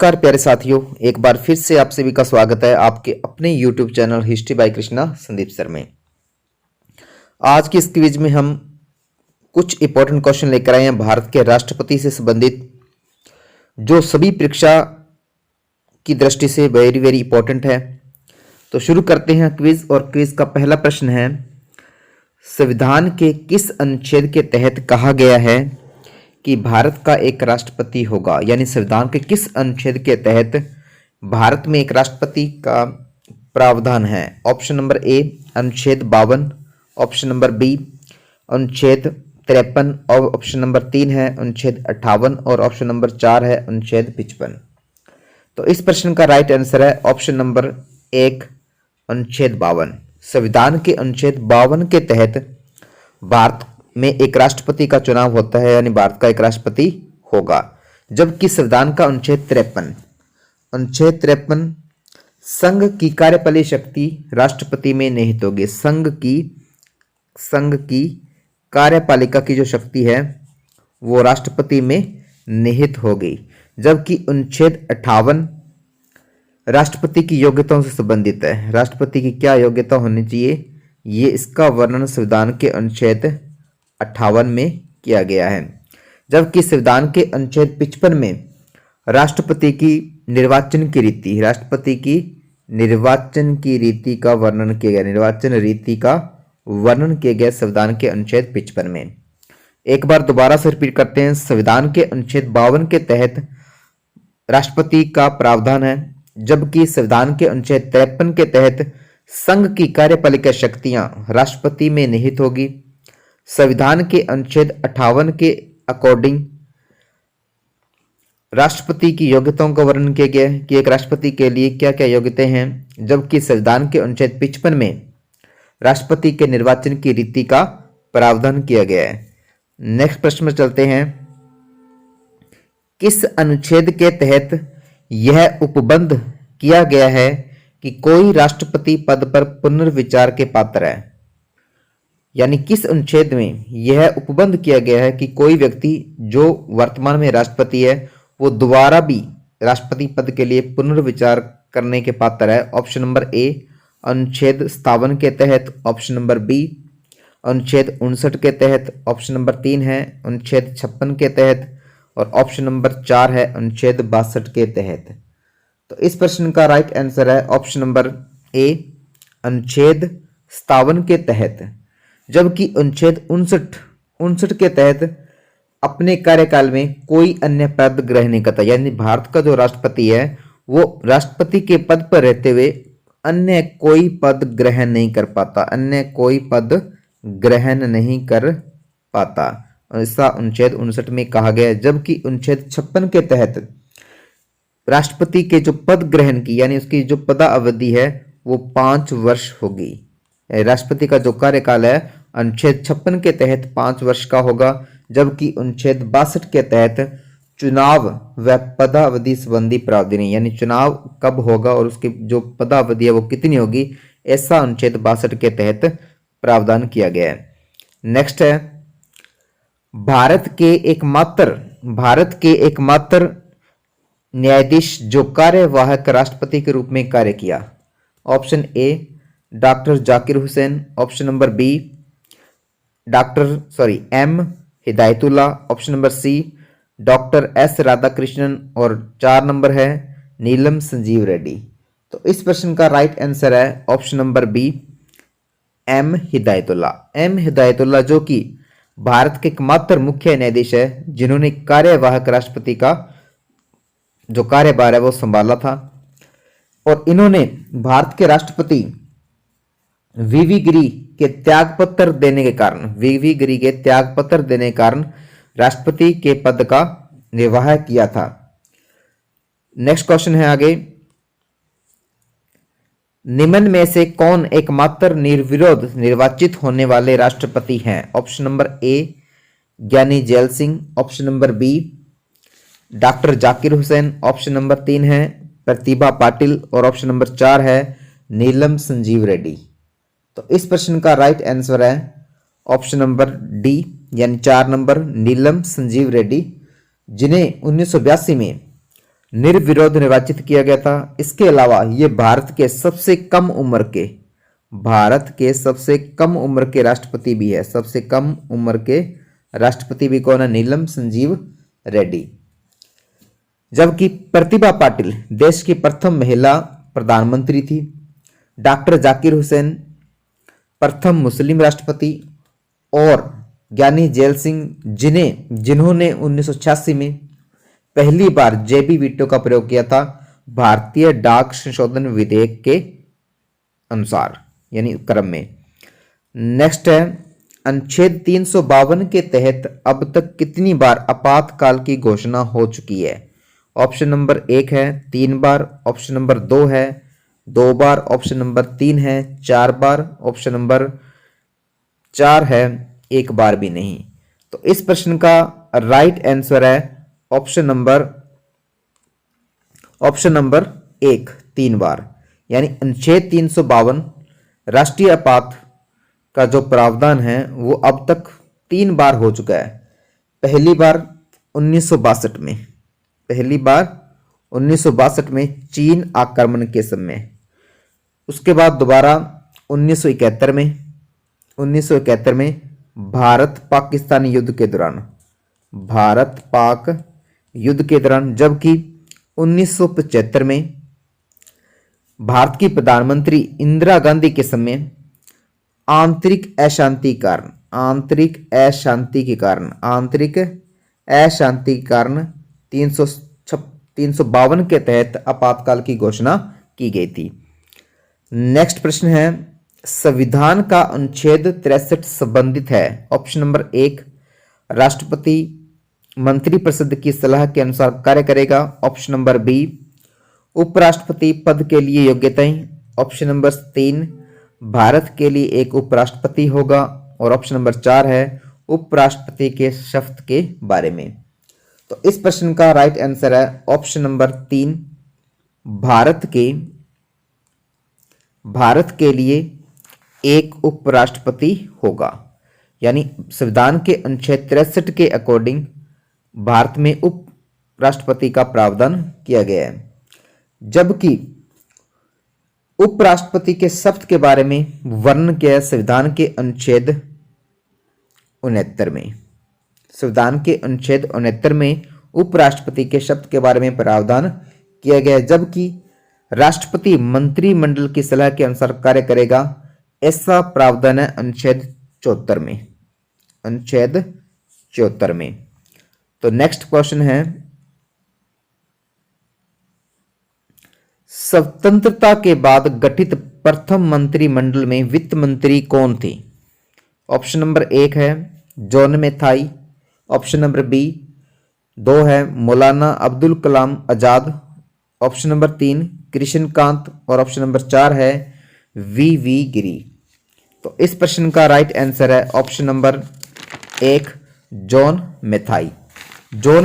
नमस्कार प्यारे साथियों, एक बार फिर से आप सभी का स्वागत है आपके अपने YouTube channel history by Krishna Sandeep sir में। आज की इस क्विज में हम कुछ इंपॉर्टेंट क्वेश्चन लेकर आए हैं भारत के राष्ट्रपति से संबंधित, जो सभी परीक्षा की दृष्टि से वेरी वेरी इंपॉर्टेंट है। तो शुरू करते हैं क्विज। और क्विज का पहला प्रश्न है, संविधान के किस अनुच्छेद के तहत कहा गया है कि भारत का एक राष्ट्रपति होगा? यानी संविधान के किस अनुच्छेद के तहत भारत में एक राष्ट्रपति का प्रावधान है? ऑप्शन नंबर ए अनुच्छेद 52, ऑप्शन नंबर बी अनुच्छेद 53, और ऑप्शन नंबर 3 है अनुच्छेद 58, और ऑप्शन नंबर 4 है अनुच्छेद 55। तो इस प्रश्न का राइट आंसर है ऑप्शन नंबर 1 अनुच्छेद 52। संविधान के अनुच्छेद 52 के तहत भारत में एक राष्ट्रपति का चुनाव होता है, यानी भारत का एक राष्ट्रपति होगा। जबकि संविधान का अनुच्छेद 53 संघ की कार्यपालिक शक्ति राष्ट्रपति में निहित होगी। संघ की कार्यपालिका की जो शक्ति है वो राष्ट्रपति में निहित होगी। जबकि अनुच्छेद 58 राष्ट्रपति की योग्यताओं से संबंधित है। राष्ट्रपति की क्या योग्यता होनी चाहिए, ये इसका वर्णन संविधान के अनुच्छेद 58 में किया गया है। जबकि संविधान के अनुच्छेद 55 में राष्ट्रपति की निर्वाचन की रीति का वर्णन किया गया संविधान के अनुच्छेद 55 में। एक बार दोबारा से रिपीट करते हैं, संविधान के अनुच्छेद 52 के तहत राष्ट्रपति का प्रावधान है। जबकि संविधान के अनुच्छेद 53 के तहत संघ की कार्यपालिका शक्तियां राष्ट्रपति में निहित होगी। संविधान के अनुच्छेद 58 के अकॉर्डिंग राष्ट्रपति की योग्यताओं का वर्णन किया गया है कि एक राष्ट्रपति के लिए क्या क्या योग्यताएं हैं। जबकि संविधान के अनुच्छेद 55 में राष्ट्रपति के निर्वाचन की रीति का प्रावधान किया गया है। नेक्स्ट प्रश्न में चलते हैं, किस अनुच्छेद के तहत यह उपबंध किया गया है कि कोई राष्ट्रपति पद पर पुनर्विचार के पात्र है? यानी किस अनुच्छेद में यह उपबंध किया गया है कि कोई व्यक्ति जो वर्तमान में राष्ट्रपति है वो दोबारा भी राष्ट्रपति पद के लिए पुनर्विचार करने के पात्र है? ऑप्शन नंबर ए अनुच्छेद 57 के तहत, ऑप्शन नंबर बी अनुच्छेद 59 के तहत, ऑप्शन नंबर 3 है अनुच्छेद 56 के तहत, और ऑप्शन नंबर 4 है अनुच्छेद 62 के तहत। तो इस प्रश्न का राइट आंसर है ऑप्शन नंबर ए अनुच्छेद 57 के तहत। जबकि अनुच्छेद 59 के तहत अपने कार्यकाल में कोई अन्य पद ग्रहण नहीं करता। यानी भारत का जो राष्ट्रपति है वो राष्ट्रपति के पद पर रहते हुए अन्य कोई पद ग्रहण नहीं कर पाता, ऐसा अनुच्छेद 59 में कहा गया है। जबकि अनुच्छेद 56 के तहत राष्ट्रपति के जो पद ग्रहण की यानी उसकी जो पदावधि है वो 5 वर्ष होगी। राष्ट्रपति का जो कार्यकाल है अनुच्छेद 56 के तहत 5 वर्ष का होगा। जबकि अनुच्छेद 62 के तहत चुनाव व पदावधि संबंधी प्रावधान, यानी चुनाव कब होगा और उसकी जो पदावधि है वो कितनी होगी, ऐसा अनुच्छेद 62 के तहत प्रावधान किया गया है। नेक्स्ट है, भारत के एकमात्र न्यायाधीश जो कार्यवाहक राष्ट्रपति के रूप में कार्य किया। Option A doctor Zakir Hussain, option number B M Hidayatullah, option number C doctor S Radhakrishnan, और 4 नंबर है नीलम संजीव रेड्डी। तो इस प्रश्न का राइट आंसर है option number B M Hidayatullah, जो कि भारत के एकमात्र मुख्य न्यायाधीश है जिन्होंने कार्यवाहक राष्ट्रपति का जो कार्यभार है वो संभाला था। और इन्होंने भारत के राष्ट्रपति वीवी गिरी के त्यागपत्र देने के कारण राष्ट्रपति के पद का निर्वाह किया था। नेक्स्ट क्वेश्चन है आगे, निम्न में से कौन एकमात्र निर्विरोध निर्वाचित होने वाले राष्ट्रपति हैं? Option number A Giani Zail Singh, option number B doctor Zakir Hussain, option number 3 है प्रतिभा पाटिल, और ऑप्शन नंबर 4 है नीलम संजीव रेड्डी। तो इस प्रश्न का राइट आंसर है ऑप्शन नंबर डी यानी 4 नंबर नीलम संजीव रेड्डी, जिन्हें 1982 में निर्विरोध निर्वाचित किया गया था। इसके अलावा ये भारत के सबसे कम उम्र के राष्ट्रपति भी है। सबसे कम उम्र के राष्ट्रपति भी कौन है? नीलम संजीव रेड्डी। जबकि प्रतिभा पाटिल देश की प्रथम महिला प्रधानमंत्री थी। डॉक्टर जाकिर हुसैन प्रथम मुस्लिम राष्ट्रपति, और ज्ञानी जैल सिंह जिन्होंने 1986 में पहली बार जेबी वीटो का प्रयोग किया था भारतीय डाक संशोधन विधेयक के अनुसार, यानी क्रम में। नेक्स्ट है, अनुच्छेद 352 के तहत अब तक कितनी बार आपातकाल की घोषणा हो चुकी है? ऑप्शन नंबर 1 है 3 बार, ऑप्शन नंबर 2 है 2 बार, ऑप्शन नंबर 3 है 4 बार, ऑप्शन नंबर 4 है 1 बार भी नहीं। तो इस प्रश्न का राइट आंसर है ऑप्शन नंबर 1 3 बार। यानी अनुच्छेद 352 राष्ट्रीय आपात का जो प्रावधान है वो अब तक 3 बार हो चुका है। पहली बार 1962 में चीन आक्रमण के समय, उसके बाद दोबारा 1971 में भारत पाकिस्तान युद्ध के दौरान, जबकि 1975 में भारत की प्रधानमंत्री इंदिरा गांधी के समय आंतरिक अशांति के कारण 352 के तहत आपातकाल की घोषणा की गई थी। नेक्स्ट प्रश्न है, संविधान का अनुच्छेद 63 संबंधित है। ऑप्शन नंबर 1 राष्ट्रपति मंत्रिपरिषद की सलाह के अनुसार कार्य करेगा। ऑप्शन नंबर बी उपराष्ट्रपति पद के लिए योग्यताएं। ऑप्शन नंबर 3 भारत के लिए एक उपराष्ट्रपति होगा, और ऑप्शन नंबर 4 है उपराष्ट्रपति के शपथ के बारे में। तो इस प्रश्न का राइट आंसर है ऑप्शन नंबर 3 भारत के लिए एक उपराष्ट्रपति होगा। यानी संविधान के अनुच्छेद 63 के अकॉर्डिंग भारत में उपराष्ट्रपति का प्रावधान किया गया है। जबकि उपराष्ट्रपति के शपथ के बारे में वर्णन किया है संविधान के अनुच्छेद 69 में उपराष्ट्रपति के शपथ के बारे में प्रावधान किया गया है। जबकि राष्ट्रपति मंत्रिमंडल की सलाह के अनुसार कार्य करेगा, ऐसा प्रावधान है अनुच्छेद 74 में। तो नेक्स्ट क्वेश्चन है, स्वतंत्रता के बाद गठित प्रथम मंत्रिमंडल में वित्त मंत्री कौन थे? ऑप्शन नंबर 1 है जॉन मैथाई, ऑप्शन नंबर बी 2 है मौलाना अब्दुल कलाम आजाद, ऑप्शन नंबर 3 कृष्णकांत, और ऑप्शन नंबर 4 है वी गिरी। तो इस प्रश्न का राइट आंसर है ऑप्शन नंबर 1 जॉन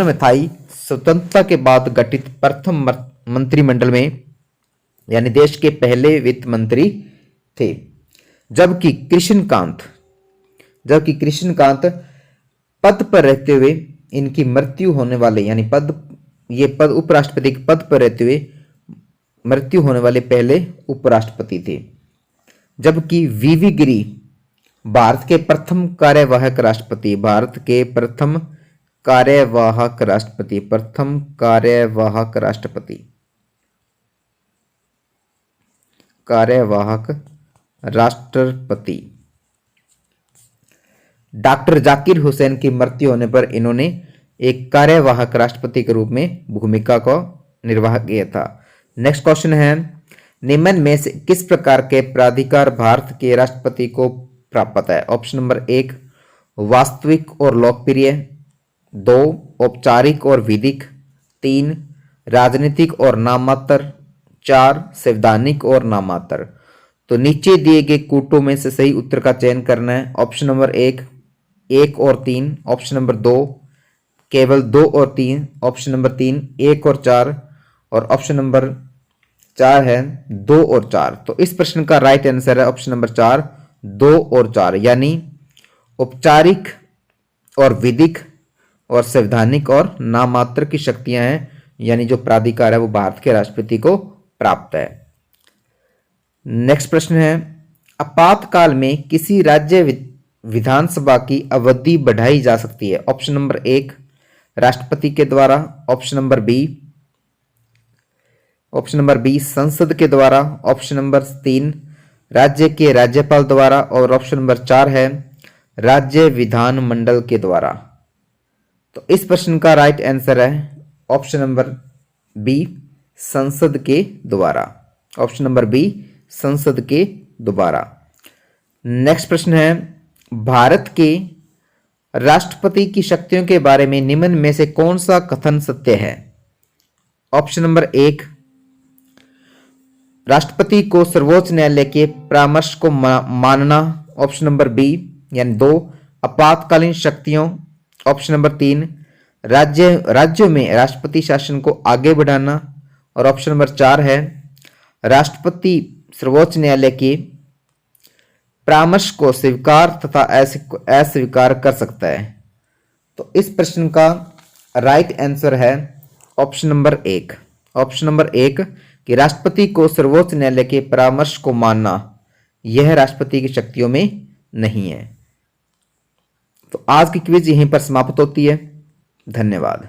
मैथाई स्वतंत्रता के बाद गठित प्रथम मंत्रिमंडल में, यानी देश के पहले वित्त मंत्री थे। जबकि कृष्णकांत पद पर रहते हुए इनकी मृत्यु होने वाले, यानी पद उपराष्ट्रपति के पद पर रहते हुए मृत्यु होने वाले पहले उपराष्ट्रपति थे। जबकि वी गिरी भारत के प्रथम कार्यवाहक राष्ट्रपति डॉक्टर जाकिर हुसैन की मृत्यु होने पर इन्होंने एक कार्यवाहक राष्ट्रपति के रूप में भूमिका को निर्वाह किया था। नेक्स्ट क्वेश्चन है, निम्न में से किस प्रकार के प्राधिकार भारत के राष्ट्रपति को प्राप्त है? ऑप्शन नंबर 1 वास्तविक और लोकप्रिय, 2 औपचारिक और विधिक, 3 राजनीतिक और नाममात्र, 4 संवैधानिक और नाममात्र। तो नीचे दिए गए कूटों में से सही उत्तर का चयन करना है। ऑप्शन नंबर 1 और 3, ऑप्शन नंबर 2 केवल 2 और 3, ऑप्शन नंबर 3 1 और 4, और ऑप्शन नंबर 4 है 2 और 4। तो इस प्रश्न का राइट आंसर है ऑप्शन नंबर 4 2 और 4, यानी औपचारिक और विधिक और संवैधानिक और नाममात्र की शक्तियां हैं यानी जो प्राधिकार है वो भारत के राष्ट्रपति को प्राप्त है। नेक्स्ट प्रश्न है, आपातकाल में किसी राज्य विधानसभा की अवधि बढ़ाई जा सकती है? ऑप्शन नंबर 1 राष्ट्रपति के द्वारा, ऑप्शन नंबर बी संसद के द्वारा, ऑप्शन नंबर 3 राज्य के राज्यपाल द्वारा और ऑप्शन नंबर 4 है राज्य विधानमंडल के द्वारा। तो इस प्रश्न का राइट आंसर है ऑप्शन नंबर बी संसद के द्वारा। ऑप्शन नंबर बी संसद के द्वारा। नेक्स्ट प्रश्न है, भारत के राष्ट्रपति की शक्तियों के बारे में निम्न में से कौन सा कथन सत्य है? ऑप्शन नंबर 1 राष्ट्रपति को सर्वोच्च न्यायालय के परामर्श को मानना, ऑप्शन नंबर बी यानी 2 आपातकालीन शक्तियों, ऑप्शन नंबर 3 राज्यों में राष्ट्रपति शासन को आगे बढ़ाना और ऑप्शन नंबर 4 है राष्ट्रपति सर्वोच्च न्यायालय के परामर्श को स्वीकार तथा अस्वीकार कर सकता है। तो इस प्रश्न का राइट आंसर है ऑप्शन नंबर 1। ऑप्शन नंबर 1 कि राष्ट्रपति को सर्वोच्च न्यायालय के परामर्श को मानना यह राष्ट्रपति की शक्तियों में नहीं है। तो आज की क्विज यहीं पर समाप्त होती है। धन्यवाद।